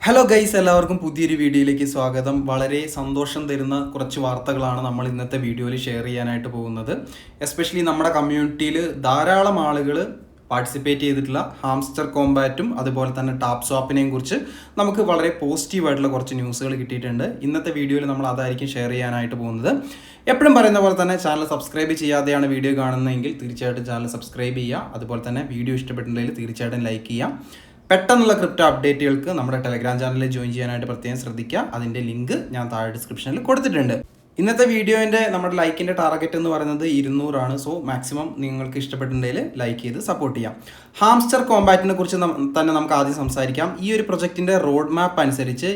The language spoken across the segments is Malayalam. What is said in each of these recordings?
ഹലോ ഗൈസ്, എല്ലാവർക്കും പുതിയൊരു വീഡിയോയിലേക്ക് സ്വാഗതം. വളരെ സന്തോഷം തരുന്ന കുറച്ച് വാർത്തകളാണ് നമ്മൾ ഇന്നത്തെ വീഡിയോയിൽ ഷെയർ ചെയ്യാനായിട്ട് പോകുന്നത്. എസ്പെഷ്യലി നമ്മുടെ കമ്മ്യൂണിറ്റിയിൽ ധാരാളം ആളുകൾ പാർട്ടിസിപ്പേറ്റ് ചെയ്തിട്ടുള്ള ഹാംസ്റ്റർ കോമ്പാറ്റും അതുപോലെ തന്നെ ടാപ്പ് സ്വാപ്പിനെയും കുറിച്ച് നമുക്ക് വളരെ പോസിറ്റീവായിട്ടുള്ള കുറച്ച് ന്യൂസുകൾ കിട്ടിയിട്ടുണ്ട്. ഇന്നത്തെ വീഡിയോയിൽ നമ്മൾ അതായിരിക്കും ഷെയർ ചെയ്യാനായിട്ട് പോകുന്നത്. എപ്പോഴും പറയുന്ന പോലെ തന്നെ ചാനൽ സബ്സ്ക്രൈബ് ചെയ്യാതെയാണ് വീഡിയോ കാണുന്നതെങ്കിൽ തീർച്ചയായിട്ടും ചാനൽ സബ്സ്ക്രൈബ് ചെയ്യുക. അതുപോലെ തന്നെ വീഡിയോ ഇഷ്ടപ്പെട്ടിട്ടുണ്ടെങ്കിൽ തീർച്ചയായിട്ടും ലൈക്ക് ചെയ്യുക. പെട്ടെന്നുള്ള ക്രിപ്റ്റോ അപ്ഡേറ്റുകൾക്ക് നമ്മുടെ ടെലഗ്രാം ചാനലിൽ ജോയിൻ ചെയ്യാനായിട്ട് പ്രത്യേകം ശ്രദ്ധിക്കുക. അതിൻ്റെ ലിങ്ക് ഞാൻ താഴെ ഡിസ്ക്രിപ്ഷനിൽ കൊടുത്തിട്ടുണ്ട്. ഇന്നത്തെ വീഡിയോൻ്റെ നമ്മുടെ ലൈക്കിൻ്റെ ടാർഗറ്റ് എന്ന് പറയുന്നത് 200 സോ മാക്സിമം നിങ്ങൾക്ക് ഇഷ്ടപ്പെട്ടിട്ടുണ്ടെങ്കിൽ ലൈക്ക് ചെയ്ത് സപ്പോർട്ട് ചെയ്യാം. ഹാംസ്റ്റർ കോമ്പാറ്റിനെ കുറിച്ച് തന്നെ നമുക്ക് ആദ്യം സംസാരിക്കാം. ഈ ഒരു പ്രൊജക്റ്റിൻ്റെ റോഡ് മാപ്പ് അനുസരിച്ച്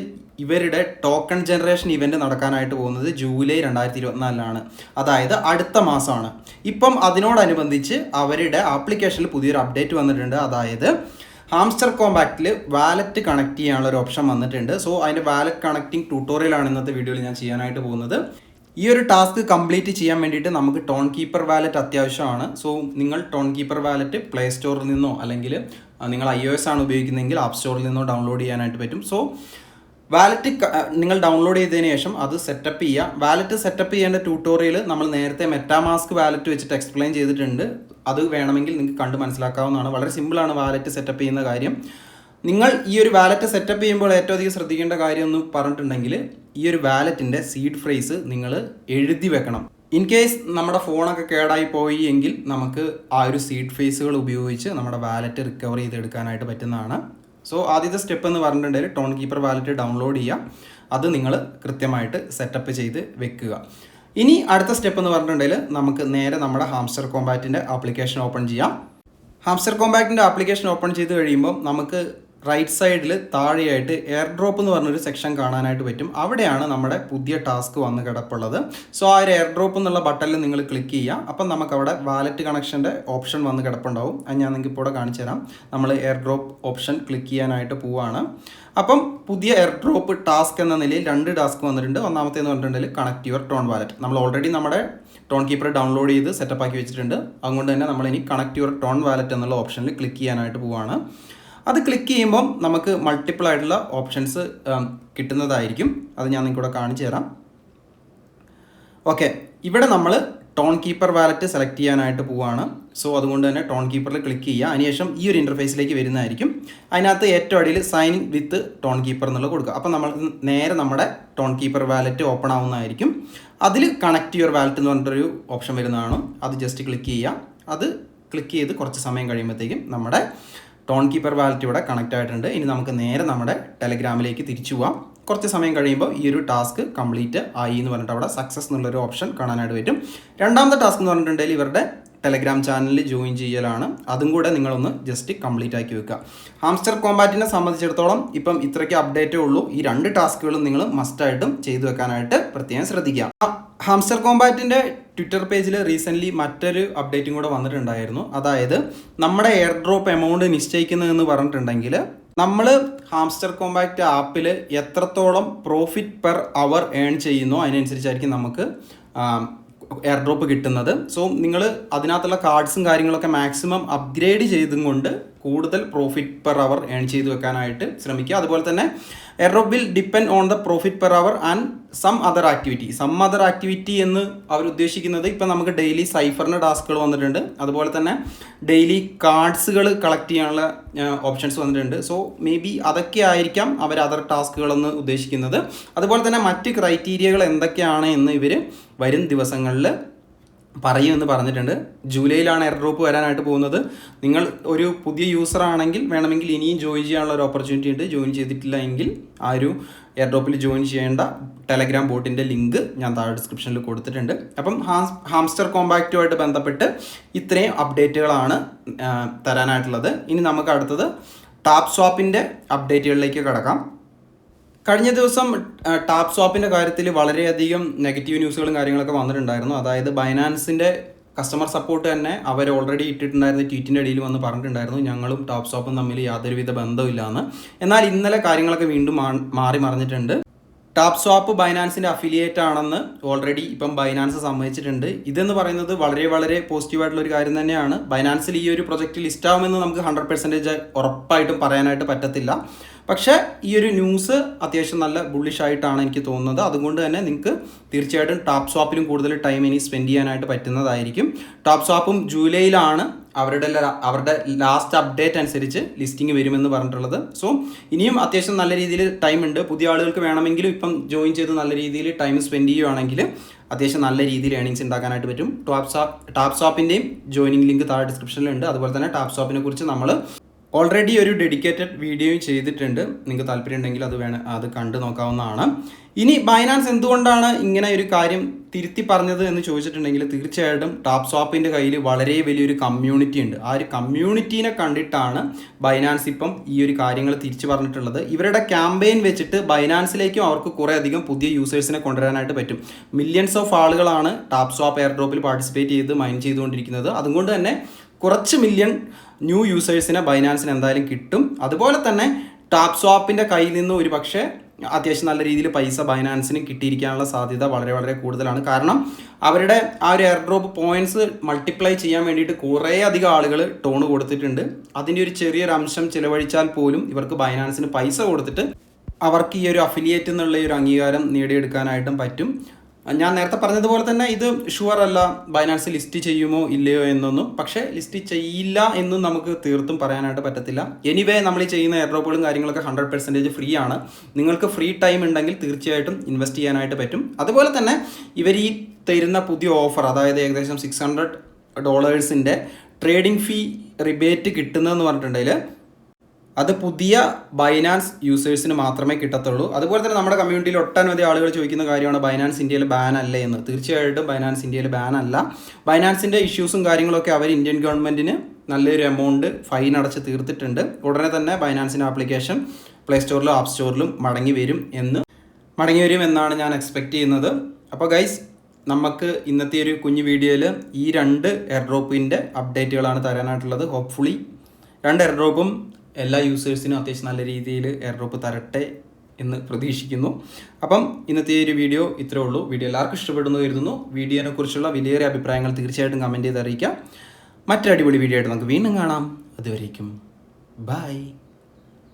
ഇവരുടെ ടോക്കൺ ജനറേഷൻ ഇവൻ്റ് നടക്കാനായിട്ട് പോകുന്നത് ജൂലൈ 2024 അതായത് അടുത്ത മാസമാണ്. ഇപ്പം അതിനോടനുബന്ധിച്ച് അവരുടെ ആപ്ലിക്കേഷനിൽ പുതിയൊരു അപ്ഡേറ്റ് വന്നിട്ടുണ്ട്. അതായത് ഹാംസ്റ്റർ കോമ്പാക്റ്റിൽ വാലറ്റ് കണക്ട് ചെയ്യാനുള്ള ഒരു ഓപ്ഷൻ വന്നിട്ടുണ്ട്. സോ അതിൻ്റെ വാലറ്റ് കണക്റ്റിംഗ് ട്യൂട്ടോറിയലാണ് ഇന്നത്തെ വീഡിയോയിൽ ഞാൻ ചെയ്യാനായിട്ട് പോകുന്നത്. ഈ ഒരു ടാസ്ക് കംപ്ലീറ്റ് ചെയ്യാൻ വേണ്ടിയിട്ട് നമുക്ക് ടോൺ കീപ്പർ വാലറ്റ് അത്യാവശ്യമാണ്. സോ നിങ്ങൾ ടോൺ കീപ്പർ വാലറ്റ് പ്ലേ സ്റ്റോറിൽ നിന്നോ അല്ലെങ്കിൽ നിങ്ങൾ iOS ആണ് ഉപയോഗിക്കുന്നതെങ്കിൽ ആപ്പ് സ്റ്റോറിൽ നിന്നോ ഡൗൺലോഡ് ചെയ്യാനായിട്ട് പറ്റും. സോ വാലറ്റ് നിങ്ങൾ ഡൗൺലോഡ് ചെയ്തതിന് ശേഷം അത് സെറ്റപ്പ് ചെയ്യുക. വാലറ്റ് സെറ്റപ്പ് ചെയ്യേണ്ട ട്യൂട്ടോറിയൽ നമ്മൾ നേരത്തെ മെറ്റാമാസ്ക് വാലറ്റ് വെച്ചിട്ട് എക്സ്പ്ലെയിൻ ചെയ്തിട്ടുണ്ട്. അത് വേണമെങ്കിൽ നിങ്ങൾക്ക് കണ്ട് മനസ്സിലാക്കാവുന്നതാണ്. വളരെ സിമ്പിളാണ് വാലറ്റ് സെറ്റപ്പ് ചെയ്യുന്ന കാര്യം. നിങ്ങൾ ഈ ഒരു വാലറ്റ് സെറ്റപ്പ് ചെയ്യുമ്പോൾ ഏറ്റവും അധികം ശ്രദ്ധിക്കേണ്ട കാര്യം എന്ന് പറഞ്ഞിട്ടുണ്ടെങ്കിൽ ഈ ഒരു വാലറ്റിൻ്റെ സീഡ് ഫ്രേസ് നിങ്ങൾ എഴുതി വെക്കണം. ഇൻ കേസ് നമ്മുടെ ഫോണൊക്കെ കേടായി പോയി എങ്കിൽ നമുക്ക് ആ ഒരു സീഡ് ഫ്രേസുകൾ ഉപയോഗിച്ച് നമ്മുടെ വാലറ്റ് റിക്കവർ ചെയ്തെടുക്കാനായിട്ട് പറ്റുന്നതാണ്. സോ ആദ്യത്തെ സ്റ്റെപ്പ് എന്ന് പറഞ്ഞിട്ടുണ്ടെങ്കിൽ ടോൺ കീപ്പർ വാലറ്റ് ഡൗൺലോഡ് ചെയ്യുക. അത് നിങ്ങൾ കൃത്യമായിട്ട് സെറ്റപ്പ് ചെയ്ത് വെക്കുക. ഇനി അടുത്ത സ്റ്റെപ്പ് എന്ന് പറഞ്ഞിട്ടുണ്ടെങ്കിൽ നമുക്ക് നേരെ നമ്മുടെ ഹാംസ്റ്റർ കോമ്പാറ്റിൻ്റെ ആപ്ലിക്കേഷൻ ഓപ്പൺ ചെയ്യാം. ഹാംസ്റ്റർ കോമ്പാറ്റിൻ്റെ ആപ്ലിക്കേഷൻ ഓപ്പൺ ചെയ്ത് കഴിയുമ്പോൾ നമുക്ക് റൈറ്റ് സൈഡിൽ താഴെയായിട്ട് എയർ ഡ്രോപ്പ് എന്ന് പറഞ്ഞൊരു സെക്ഷൻ കാണാനായിട്ട് പറ്റും. അവിടെയാണ് നമ്മുടെ പുതിയ ടാസ്ക് വന്ന് കിടപ്പുള്ളത്. സോ ആ ഒരു എയർ ഡ്രോപ്പ് എന്നുള്ള ബട്ടണിൽ നിങ്ങൾ ക്ലിക്ക് ചെയ്യുക. അപ്പം നമുക്കവിടെ വാലറ്റ് കണക്ഷൻ്റെ ഓപ്ഷൻ വന്ന് കിടപ്പുണ്ടാവും. അത് ഞാൻ നിങ്ങൾക്ക് ഇപ്പോൾ ഇവിടെ കാണിച്ചു തരാം. നമ്മൾ എയർ ഡ്രോപ്പ് ഓപ്ഷൻ ക്ലിക്ക് ചെയ്യാനായിട്ട് പോവുകയാണ്. അപ്പം പുതിയ എയർ ഡ്രോപ്പ് ടാസ്ക് എന്ന നിലയിൽ 2 ടാസ്ക് വന്നിട്ടുണ്ട്. ഒന്നാമത്തേന്ന് പറഞ്ഞിട്ടുണ്ടെങ്കിൽ കണക്ട് യുവർ ടോൺ വാലറ്റ്. നമ്മൾ ഓൾറെഡി നമ്മുടെ ടോൺ കീപ്പർ ഡൗൺലോഡ് ചെയ്ത് സെറ്റപ്പ് ആക്കി വെച്ചിട്ടുണ്ട്. അതുകൊണ്ട് തന്നെ നമ്മളിനി കണക്ട് യുവർ ടോൺ വാലറ്റ് എന്നുള്ള ഓപ്ഷനിൽ ക്ലിക്ക് ചെയ്യാനായിട്ട് പോവുകയാണ്. അത് ക്ലിക്ക് ചെയ്യുമ്പം നമുക്ക് മൾട്ടിപ്പിൾ ആയിട്ടുള്ള ഓപ്ഷൻസ് കിട്ടുന്നതായിരിക്കും. അത് ഞാൻ നിങ്ങൾക്കിവിടെ കാണിച്ചു തരാം. ഓക്കെ, ഇവിടെ നമ്മൾ ടോൺ കീപ്പർ വാലറ്റ് സെലക്ട് ചെയ്യാനായിട്ട് പോവുകയാണ്. സോ അതുകൊണ്ട് തന്നെ ടോൺ കീപ്പറിൽ ക്ലിക്ക് ചെയ്യുക. അതിനുശേഷം ഈ ഒരു ഇൻ്റർഫേസിലേക്ക് വരുന്നതായിരിക്കും. അതിനകത്ത് ഏറ്റവും അടിയിൽ sign in with Tonkeeper എന്നുള്ളത് കൊടുക്കുക. അപ്പോൾ നമ്മൾ നേരെ നമ്മുടെ ടോൺ കീപ്പർ വാലറ്റ് ഓപ്പൺ ആവുന്നതായിരിക്കും. അതിൽ കണക്ട് യുവർ വാലറ്റ് എന്ന് പറഞ്ഞിട്ടൊരു ഓപ്ഷൻ വരുന്നതാണ്. അത് ജസ്റ്റ് ക്ലിക്ക് ചെയ്യുക. അത് ക്ലിക്ക് ചെയ്ത് കുറച്ച് സമയം കഴിയുമ്പോഴത്തേക്കും നമ്മുടെ ടോൺ കീപ്പർ വാലറ്റ് ഇവിടെ കണക്റ്റ് ആയിട്ടുണ്ട്. ഇനി നമുക്ക് നേരെ നമ്മുടെ ടെലഗ്രാമിലേക്ക് തിരിച്ചു പോവാം. കുറച്ച് സമയം കഴിയുമ്പോൾ ഈ ഒരു ടാസ്ക് കംപ്ലീറ്റ് ആയി എന്ന് പറഞ്ഞിട്ട് അവിടെ സക്സസ് എന്നുള്ളൊരു ഓപ്ഷൻ കാണാനായിട്ട് പറ്റും. രണ്ടാമത്തെ ടാസ്ക് എന്ന് പറഞ്ഞിട്ടുണ്ടെങ്കിൽ ഇവരുടെ ടെലഗ്രാം ചാനലിൽ ജോയിൻ ചെയ്യലാണ്. അതും കൂടെ നിങ്ങളൊന്ന് ജസ്റ്റ് കംപ്ലീറ്റ് ആക്കി വെക്കുക. ഹാംസ്റ്റർ കോമ്പാറ്റിനെ സംബന്ധിച്ചിടത്തോളം ഇപ്പം ഇത്രയ്ക്ക് അപ്ഡേറ്റേ ഉള്ളൂ. ഈ 2 ടാസ്കുകളും നിങ്ങൾ മസ്റ്റായിട്ടും ചെയ്തു വെക്കാനായിട്ട് പ്രത്യേകം ശ്രദ്ധിക്കുക. ഹാംസ്റ്റർ കോമ്പാറ്റിൻ്റെ ട്വിറ്റർ പേജിൽ റീസെൻ്റ്ലി മറ്റൊരു അപ്ഡേറ്റും കൂടെ വന്നിട്ടുണ്ടായിരുന്നു. അതായത് നമ്മുടെ എയർ ഡ്രോപ്പ് എമൗണ്ട് നിശ്ചയിക്കുന്നതെന്ന് പറഞ്ഞിട്ടുണ്ടെങ്കിൽ നമ്മൾ ഹാംസ്റ്റർ കോമ്പാക്റ്റ് ആപ്പിൽ എത്രത്തോളം പ്രോഫിറ്റ് പെർ അവർ ഏൺ ചെയ്യുന്നോ അതിനനുസരിച്ചായിരിക്കും നമുക്ക് എയർ ഡ്രോപ്പ് കിട്ടുന്നത്. സോ നിങ്ങൾ അതിനകത്തുള്ള കാർഡ്സും കാര്യങ്ങളൊക്കെ മാക്സിമം അപ്ഗ്രേഡ് ചെയ്തും കൊണ്ട് കൂടുതൽ പ്രോഫിറ്റ് പെർ അവർ ഏൺ ചെയ്ത് വെക്കാനായിട്ട് ശ്രമിക്കുക. അതുപോലെ തന്നെ airdrop will depend on the profit per hour and some other activity എന്ന് അവർ ഉദ്ദേശിക്കുന്നത് ഇപ്പം നമുക്ക് ഡെയിലി സൈഫറിൻ്റെ ടാസ്കുകൾ വന്നിട്ടുണ്ട്. അതുപോലെ തന്നെ ഡെയിലി കാർഡ്സുകൾ കളക്ട് ചെയ്യാനുള്ള ഓപ്ഷൻസ് വന്നിട്ടുണ്ട്. സോ മേ ബി അതൊക്കെ ആയിരിക്കാം അവർ അതർ ടാസ്കുകളെന്ന് ഉദ്ദേശിക്കുന്നത്. അതുപോലെ തന്നെ മറ്റ് ക്രൈറ്റീരിയകൾ എന്തൊക്കെയാണ് എന്ന് ഇവർ വരും ദിവസങ്ങളിൽ പറയുമെന്ന് പറഞ്ഞിട്ടുണ്ട്. ജൂലൈയിലാണ് എയർ ഡ്രോപ്പ് വരാനായിട്ട് പോകുന്നത്. നിങ്ങൾ ഒരു പുതിയ യൂസർ ആണെങ്കിൽ വേണമെങ്കിൽ ഇനിയും ജോയിൻ ചെയ്യാനുള്ള ഒരു ഓപ്പർച്യൂണിറ്റി ഉണ്ട്. ജോയിൻ ചെയ്തിട്ടില്ല എങ്കിൽ ആ ഒരു എയർ ഡ്രോപ്പിൽ ജോയിൻ ചെയ്യേണ്ട ടെലഗ്രാം ബോട്ടിൻ്റെ ലിങ്ക് ഞാൻ താഴെ ഡിസ്ക്രിപ്ഷനിൽ കൊടുത്തിട്ടുണ്ട്. അപ്പം ഹാംസ്റ്റർ കോമ്പാക്റ്റുമായിട്ട് ബന്ധപ്പെട്ട് ഇത്രയും അപ്ഡേറ്റുകളാണ് തരാനായിട്ടുള്ളത്. ഇനി നമുക്ക് അടുത്തത് ടാപ്പ് സ്വാപ്പിൻ്റെ അപ്ഡേറ്റുകളിലേക്ക് കടക്കാം. കഴിഞ്ഞ ദിവസം ടാപ്പ് സ്വാപ്പിൻ്റെ കാര്യത്തിൽ വളരെയധികം നെഗറ്റീവ് ന്യൂസുകളും കാര്യങ്ങളൊക്കെ വന്നിട്ടുണ്ടായിരുന്നു. അതായത് ബൈനാൻസിൻ്റെ കസ്റ്റമർ സപ്പോർട്ട് തന്നെ അവർ ഓൾറെഡി ഇട്ടിട്ടുണ്ടായിരുന്ന ട്വീറ്റിൻ്റെ ഇടയിൽ വന്ന് പറഞ്ഞിട്ടുണ്ടായിരുന്നു ഞങ്ങളും ടാപ്പ് സ്വാപ്പും തമ്മിൽ യാതൊരുവിധ ബന്ധമില്ലാന്ന്. എന്നാൽ ഇന്നലെ കാര്യങ്ങളൊക്കെ വീണ്ടും മാറി മറിഞ്ഞിട്ടുണ്ട്. ടാപ്പ് സ്വാപ്പ് ബൈനാൻസിൻ്റെ അഫിലിയേറ്റ് ആണെന്ന് ഓൾറെഡി ഇപ്പം ബൈനാൻസ് സമ്മതിച്ചിട്ടുണ്ട്. ഇതെന്ന് പറയുന്നത് വളരെ വളരെ പോസിറ്റീവായിട്ടുള്ളൊരു കാര്യം തന്നെയാണ്. ബൈനാൻസിൽ ഈ ഒരു പ്രൊജക്റ്റ് ലിസ്റ്റ് ആവുമെന്ന് നമുക്ക് 100% ഉറപ്പായിട്ടും പറയാനായിട്ട് പറ്റത്തില്ല. പക്ഷേ ഈ ഒരു ന്യൂസ് അത്യാവശ്യം നല്ല ബുള്ളിഷ് ആയിട്ടാണ് എനിക്ക് തോന്നുന്നത്. അതുകൊണ്ട് തന്നെ നിങ്ങൾക്ക് തീർച്ചയായിട്ടും ടാപ്പ് സ്വാപ്പിലും കൂടുതൽ ടൈം ഇനി സ്പെൻഡ് ചെയ്യാനായിട്ട് പറ്റുന്നതായിരിക്കും. ടാപ്പ് സ്വാപ്പും ജൂലൈയിലാണ് അവരുടെ ലാസ്റ്റ് അപ്ഡേറ്റ് അനുസരിച്ച് ലിസ്റ്റിംഗ് വരുമെന്ന് പറഞ്ഞിട്ടുള്ളത്. സോ ഇനിയും അത്യാവശ്യം നല്ല രീതിയിൽ ടൈം ഉണ്ട്. പുതിയ ആളുകൾക്ക് വേണമെങ്കിലും ഇപ്പം ജോയിൻ ചെയ്ത് നല്ല രീതിയിൽ ടൈം സ്പെൻഡ് ചെയ്യുകയാണെങ്കിൽ അത്യാവശ്യം നല്ല രീതിയിൽ ഏണിങ്സ് ഉണ്ടാക്കാനായിട്ട് പറ്റും. ടാപ്പ് സ്വാപ്പിൻ്റെയും ജോയിനിങ് ലിങ്ക് താഴെ ഡിസ്ക്രിപ്ഷനിലുണ്ട്. അതുപോലെ തന്നെ ടാപ്പ് സ്വാപ്പിനെ കുറിച്ച് നമ്മൾ ഓൾറെഡി ഒരു ഡെഡിക്കേറ്റഡ് വീഡിയോയും ചെയ്തിട്ടുണ്ട്. നിങ്ങൾക്ക് താല്പര്യം ഉണ്ടെങ്കിൽ അത് കണ്ടു നോക്കാവുന്നതാണ്. ഇനി ബൈനാൻസ് എന്തുകൊണ്ടാണ് ഇങ്ങനെ ഒരു കാര്യം തിരുത്തി പറഞ്ഞത് എന്ന് ചോദിച്ചിട്ടുണ്ടെങ്കിൽ തീർച്ചയായിട്ടും ടാപ്പ് സ്വാപ്പിൻ്റെ കയ്യിൽ വളരെ വലിയൊരു കമ്മ്യൂണിറ്റി ഉണ്ട്. ആ ഒരു കമ്മ്യൂണിറ്റീനെ കണ്ടിട്ടാണ് ബൈനാൻസ് ഇപ്പം ഈ ഒരു കാര്യങ്ങൾ തിരിച്ചു പറഞ്ഞിട്ടുള്ളത്. ഇവരുടെ ക്യാമ്പയിൻ വെച്ചിട്ട് ബൈനാൻസിലേക്കും അവർക്ക് കുറേ അധികം പുതിയ യൂസേഴ്സിനെ കൊണ്ടുവരാനായിട്ട് പറ്റും. മില്യൺസ് ഓഫ് ആളുകളാണ് ടാപ്പ് സ്വാപ്പ് എയർ ഡ്രോപ്പിൽ പാർട്ടിസിപ്പേറ്റ് ചെയ്ത് മൈൻ ചെയ്തുകൊണ്ടിരിക്കുന്നത്. അതുകൊണ്ട് തന്നെ കുറച്ച് മില്യൺ ന്യൂ യൂസേഴ്സിനെ ബൈനാൻസിന് എന്തായാലും കിട്ടും. അതുപോലെ തന്നെ ടാപ്പ് സ്വാപ്പിൻ്റെ കയ്യിൽ നിന്ന് ഒരു പക്ഷേ അത്യാവശ്യം നല്ല രീതിയിൽ പൈസ ബൈനാൻസിന് കിട്ടിയിരിക്കാനുള്ള സാധ്യത വളരെ വളരെ കൂടുതലാണ്. കാരണം അവരുടെ ആ ഒരു എയർ ഡ്രോപ്പ് പോയിന്റ്സ് മൾട്ടിപ്ലൈ ചെയ്യാൻ വേണ്ടിയിട്ട് കുറേ അധികം ആളുകൾ ടോൺ കൊടുത്തിട്ടുണ്ട്. അതിൻ്റെ ഒരു ചെറിയൊരു അംശം ചിലവഴിച്ചാൽ പോലും ഇവർക്ക് ബൈനാൻസിന് പൈസ കൊടുത്തിട്ട് അവർക്ക് ഈ ഒരു അഫിലിയേറ്റ് എന്നുള്ള ഒരു അംഗീകാരം നേടിയെടുക്കാനായിട്ടും പറ്റും. ഞാൻ നേരത്തെ പറഞ്ഞതുപോലെ തന്നെ ഇത് ഷുവർ അല്ല ബൈനാൻസ് ലിസ്റ്റ് ചെയ്യുമോ ഇല്ലയോ എന്നൊന്നും. പക്ഷേ ലിസ്റ്റ് ചെയ്യില്ല എന്നും നമുക്ക് തീർത്തും പറയാനായിട്ട് പറ്റത്തില്ല. എനിവേ നമ്മൾ ഈ ചെയ്യുന്ന എയർ ഡ്രോപ്പുകളും കാര്യങ്ങളൊക്കെ 100% ഫ്രീ ആണ്. നിങ്ങൾക്ക് ഫ്രീ ടൈം ഉണ്ടെങ്കിൽ തീർച്ചയായിട്ടും ഇൻവെസ്റ്റ് ചെയ്യാനായിട്ട് പറ്റും. അതുപോലെ തന്നെ ഇവർ ഈ തരുന്ന പുതിയ ഓഫർ, അതായത് ഏകദേശം $600 ട്രേഡിംഗ് ഫീ റിബേറ്റ് കിട്ടുന്നതെന്ന് പറഞ്ഞിട്ടുണ്ടെങ്കിൽ അത് പുതിയ ബൈനാൻസ് യൂസേഴ്സിന് മാത്രമേ കിട്ടത്തുള്ളൂ. അതുപോലെ തന്നെ നമ്മുടെ കമ്മ്യൂണിറ്റിയിൽ ഒട്ടനവധി ആളുകൾ ചോദിക്കുന്ന കാര്യമാണ് ബൈനാൻസ് ഇന്ത്യയിൽ ബാൻ അല്ലേ എന്ന്. തീർച്ചയായിട്ടും ബൈനാൻസ് ഇന്ത്യയിൽ ബാൻ അല്ല. ബൈനാൻസിൻ്റെ ഇഷ്യൂസും കാര്യങ്ങളൊക്കെ അവർ ഇന്ത്യൻ ഗവൺമെൻറ്റിന് നല്ലൊരു എമൗണ്ട് ഫൈൻ അടച്ച് തീർത്തിട്ടുണ്ട്. ഉടനെ തന്നെ ബൈനാൻസിൻ്റെ ആപ്ലിക്കേഷൻ പ്ലേ സ്റ്റോറിലും ആപ്പ് സ്റ്റോറിലും മടങ്ങി വരും എന്നാണ് ഞാൻ എക്സ്പെക്റ്റ് ചെയ്യുന്നത്. അപ്പോൾ ഗൈസ്, നമുക്ക് ഇന്നത്തെ ഒരു കുഞ്ഞു വീഡിയോയിൽ ഈ 2 എയർ ഡ്രോപ്പിൻ്റെ അപ്ഡേറ്റുകളാണ് തരാനായിട്ടുള്ളത്. ഹോപ്പ്ഫുള്ളി 2 എയർ ഡ്രോപ്പും എല്ലാ യൂസേഴ്സിനും അത്യാവശ്യം നല്ല രീതിയിൽ എയർ ഡ്രോപ്പ് തരട്ടെ എന്ന് പ്രതീക്ഷിക്കുന്നു. അപ്പം ഇന്നത്തെ ഒരു വീഡിയോ ഇത്രേ ഉള്ളൂ. വീഡിയോ എല്ലാവർക്കും ഇഷ്ടപ്പെടുന്നു കരുതുന്നു. വീഡിയോനെ കുറിച്ചുള്ള വിലയേറിയ അഭിപ്രായങ്ങൾ തീർച്ചയായിട്ടും കമൻറ്റ് ചെയ്ത് അറിയിക്കാം. മറ്റൊരു അടിപൊളി വീഡിയോ ആയിട്ട് നമുക്ക് വീണ്ടും കാണാം. അതുവരേക്കും ബൈ.